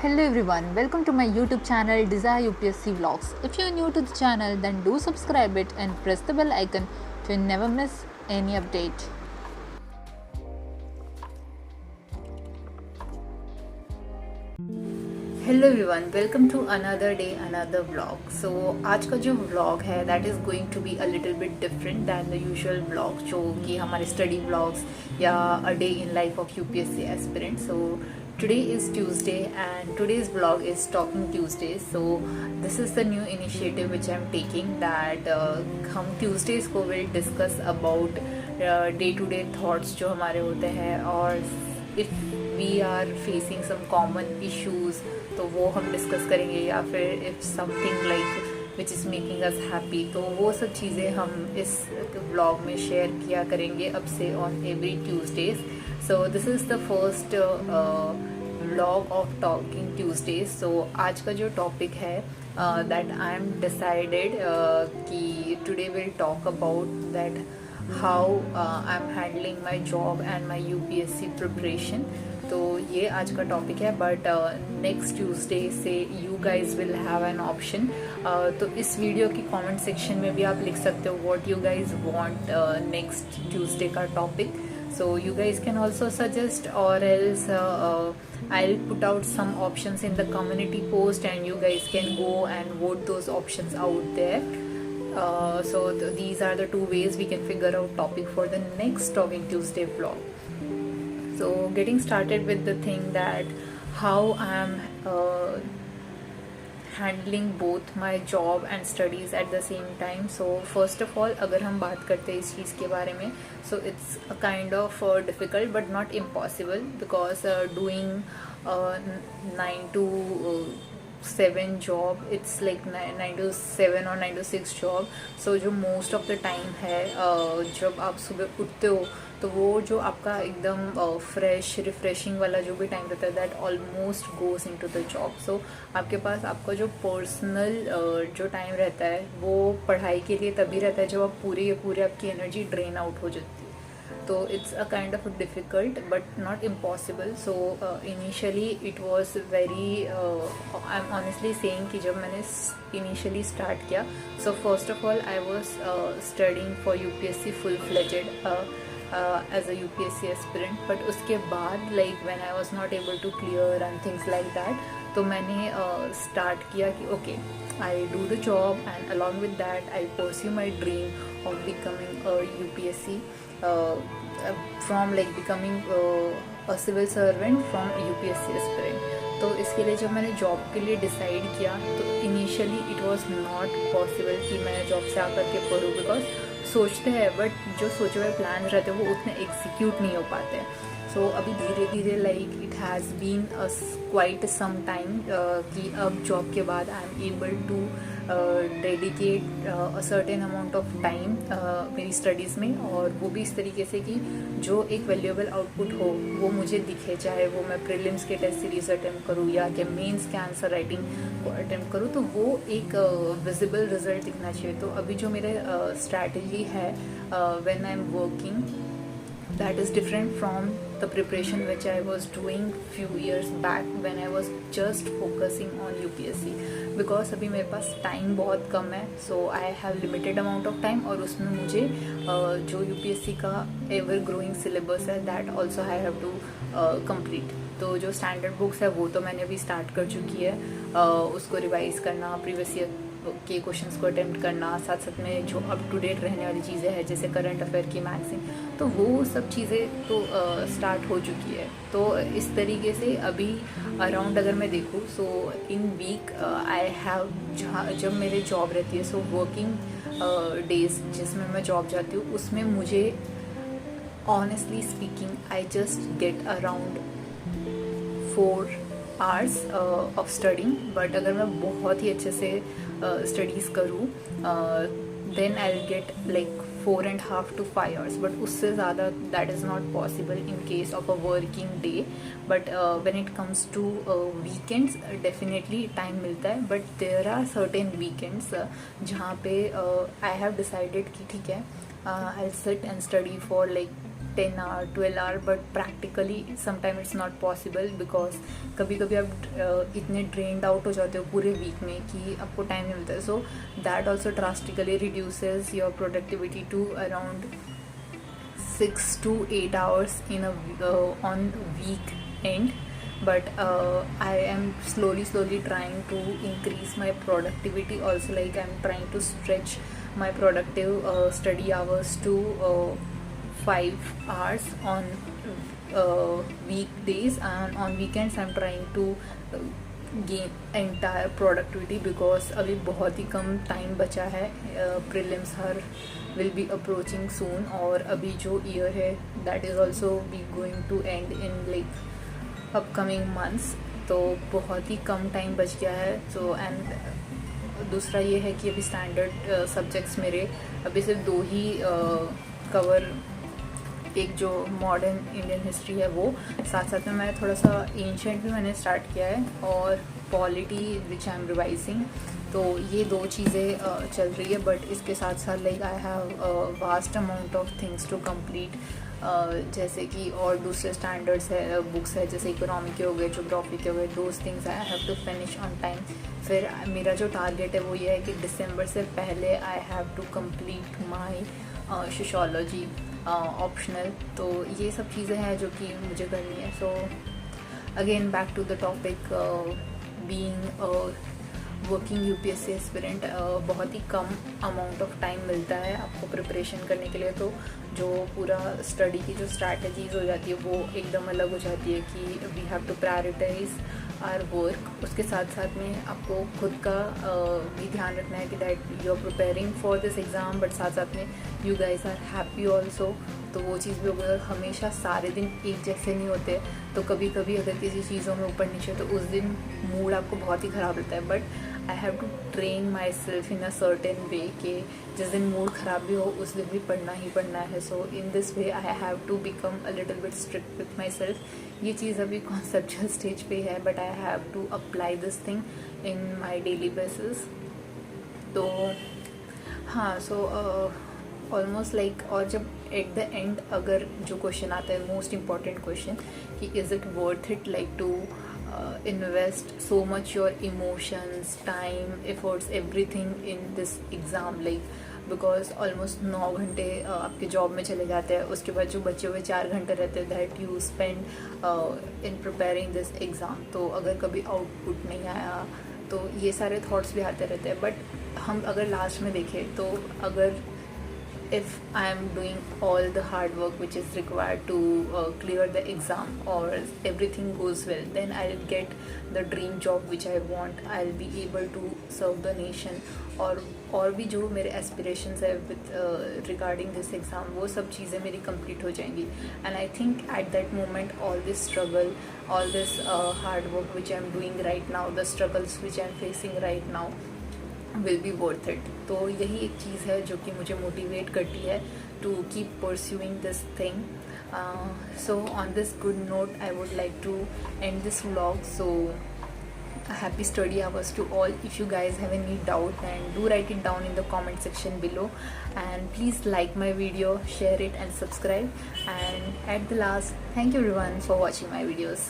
Hello everyone, welcome to my YouTube channel Desire UPSC Vlogs. If you are new to the channel, then do subscribe it and press the bell icon to never miss any update. Hello everyone, welcome to another day another vlog. So आज का जो vlog है that is going to be a little bit different than the usual vlog जो कि हमारे study vlogs या a day in life of UPSC aspirant. So today is Tuesday and today's vlog is Talking Tuesday. So this is the new initiative which I'm taking that हम Tuesdays को will discuss about day to day thoughts जो हमारे होते हैं और if we are facing some common issues तो वो हम डिस्कस करेंगे या फिर if something like which is making us happy तो वो सब चीज़ें हम इस व्लॉग में शेयर किया करेंगे अब से on every Tuesdays. So this is the first vlog of talking Tuesdays. So आज का जो टॉपिक है दैट आई एम डिसाइडेड कि today will talk about that how I am handling my job and my UPSC preparation. तो ये आज का topic है बट नेक्स्ट ट्यूसडे से you guys will have an option. तो इस वीडियो की कमेंट सेक्शन में भी आप लिख सकते हो what you guys want next Tuesday का topic. So you guys can also suggest or else I will put out some options in the community post and you guys can go and vote those options out there. So these are the two ways we can figure out topic for the next Talking Tuesday vlog. So getting started with the thing that how I am handling both my job and studies at the same time. So first of all अगर हम बात करते हैं इस चीज़ के बारे में so it's a kind of difficult but not impossible because doing 9 to 7 job it's like 9 to 7 और 9 to 6 job. So जो most of the time है जब आप सुबह उठते हो तो वो जो आपका एकदम फ्रेश रिफ्रेशिंग वाला जो भी टाइम रहता है that almost goes into the job. So आपके पास आपका जो पर्सनल जो टाइम रहता है वो पढ़ाई के लिए तभी रहता है जब आप पूरी आपकी एनर्जी ड्रेन आउट हो जाती है. तो it's a kind of difficult but not impossible. So initially it was very I am honestly saying कि जब मैंने इनिशियली स्टार्ट किया so first of all I was studying for UPSC full fledged as a UPSC aspirant. But उसके बाद like when I was not able to clear and things like that तो मैंने start किया कि okay I do the job and along with that I pursue my dream of becoming a UPSC from like becoming a civil servant from UPSC aspirant. तो इसके लिए जब मैंने job के लिए डिसाइड किया तो initially it was not possible कि मैं जॉब से आकर के पढ़ूँ बिकॉज सोचते हैं बट जो सोचे हुए प्लान रहते हैं वो उतने एग्जीक्यूट नहीं हो पाते हैं. सो अभी धीरे धीरे like it has been quite some time कि अब जॉब के बाद I am able to dedicate a certain amount of time मेरी स्टडीज़ में और वो भी इस तरीके से कि जो एक वैल्यूएबल आउटपुट हो वो मुझे दिखे, चाहे वो मैं प्रीलिम्स के टेस्ट सीरीज अटेम्प्ट करूँ या कि मेंस के आंसर राइटिंग को अटेम्प्ट करूँ तो वो एक विजिबल रिजल्ट दिखना चाहिए. तो अभी जो मेरे स्ट्रैटेजी है when I am working that is different from the preparation which I was doing few years back when I was just focusing on UPSC because अभी मेरे पास टाइम बहुत कम है. so I have limited amount of time और उसमें मुझे जो UPSC का ever growing syllabus है that also I have to complete. तो जो स्टैंडर्ड बुक्स है वो तो मैंने अभी स्टार्ट कर चुकी है उसको रिवाइज करना, प्रीवियस ईयर के क्वेश्चंस को अटेम्प्ट करना, साथ साथ में जो अप टू डेट रहने वाली चीज़ें हैं जैसे करंट अफेयर की मैगजीन तो वो सब चीज़ें तो स्टार्ट हो चुकी है. तो इस तरीके से अभी अराउंड अगर मैं देखूँ सो इन वीक आई हैव जब मेरे जॉब रहती है सो वर्किंग डेज जिसमें मैं जॉब जाती हूँ उसमें मुझे honestly speaking I just get around 4 hours of studying. But अगर मैं बहुत ही अच्छे से स्टडीज़ करूँ then I will get like 4.5 to 5 hours. But उससे ज़्यादा that is not possible in case of a working day. But when it comes to weekends definitely time मिलता है but there are certain weekends जहाँ पे I have decided कि ठीक है I will sit and study for like 10 hour 12 hour, but practically sometime it's not possible because कभी कभी आप इतने ड्रेन्ड आउट हो जाते हो पूरे वीक में कि आपको टाइम नहीं मिलता है. So that also drastically reduces your productivity to around 6 to 8 hours in on week end. But I am slowly trying to increase my productivity also. Like I'm trying to stretch my productive study hours to 5 hours on weekdays, and on weekends I'm trying to gain entire productivity because अभी बहुत ही कम time बचा है. Prelims are will be approaching soon, और अभी जो year है that is also be going to end in like upcoming months. तो बहुत ही कम टाइम बच गया है. सो एंड दूसरा ये है कि अभी स्टैंडर्ड सब्जेक्ट्स मेरे अभी सिर्फ 2 ही कवर. एक जो मॉडर्न इंडियन हिस्ट्री है वो, साथ साथ में मैं थोड़ा सा एंशेंट भी मैंने स्टार्ट किया है, और polity which I am revising. तो ये 2 चीज़ें चल रही है. बट इसके साथ साथ like I have vast amount of things to complete, जैसे कि और दूसरे स्टैंडर्ड्स है, बुक्स है, जैसे इकोनॉमी के हो गए, ज्योग्राफी के हो गए. Those things I have to finish on time. फिर मेरा जो टारगेट है वो ये है कि दिसंबर से पहले I have to complete my sociology optional. तो ये सब चीज़ें हैं जो कि मुझे करनी है. So again back to the topic, being working UPSC aspirant, बहुत ही कम अमाउंट ऑफ टाइम मिलता है आपको प्रिपरेशन करने के लिए. तो जो पूरा स्टडी की जो स्ट्रैटेजीज हो जाती है वो एकदम अलग हो जाती है कि we have to prioritize our work. उसके साथ साथ में आपको खुद का भी ध्यान रखना है कि that you are preparing for this exam, but साथ साथ में you guys are happy also. तो वो चीज़ भी होगा. हमेशा सारे दिन एक जैसे नहीं होते, तो कभी कभी अगर किसी चीज़ों में ऊपर नीचे तो उस दिन मूड आपको बहुत ही ख़राब रहता है. But I have to train myself in a certain way कि जिस दिन मूड ख़राब भी हो उस दिन भी पढ़ना ही पढ़ना है. So in this way I have to become a little bit strict with myself. ये चीज़ अभी कॉन्सेप्चुअल स्टेज पे है, but I have to apply this thing in my daily basis. तो हाँ, सो ऑलमोस्ट लाइक, और जब at the end अगर जो क्वेश्चन आता है, मोस्ट इम्पॉर्टेंट क्वेश्चन, कि is it worth it like to invest so much your emotions, time, efforts, everything in this exam, like because almost 9 घंटे आपके जॉब में चले जाते हैं. उसके बाद जो बचे हुए 4 घंटे रहते हैं that you spend in preparing this exam. तो अगर कभी आउटपुट नहीं आया तो ये सारे थॉट्स भी आते रहते हैं. बट हम अगर लास्ट में देखें तो अगर if I am doing all the hard work which is required to clear the exam, or everything goes well, then I'll get the dream job which I want. I'll be able to serve the nation, और भी जो मेरे aspirations है with regarding this exam, वो सब चीज़ें मेरी complete हो जाएंगी. And I think at that moment all this struggle, all this hard work which I'm doing right now, the struggles which I'm facing right now will be worth it. तो यही एक चीज़ है जो कि मुझे मोटिवेट करती है to keep pursuing this thing. So on this good note, I would like to end this vlog. So happy study hours to all. If you guys have any doubt, then do write it down in the comment section below, and please like my video, share it and subscribe. And at the last, thank you everyone for watching my videos.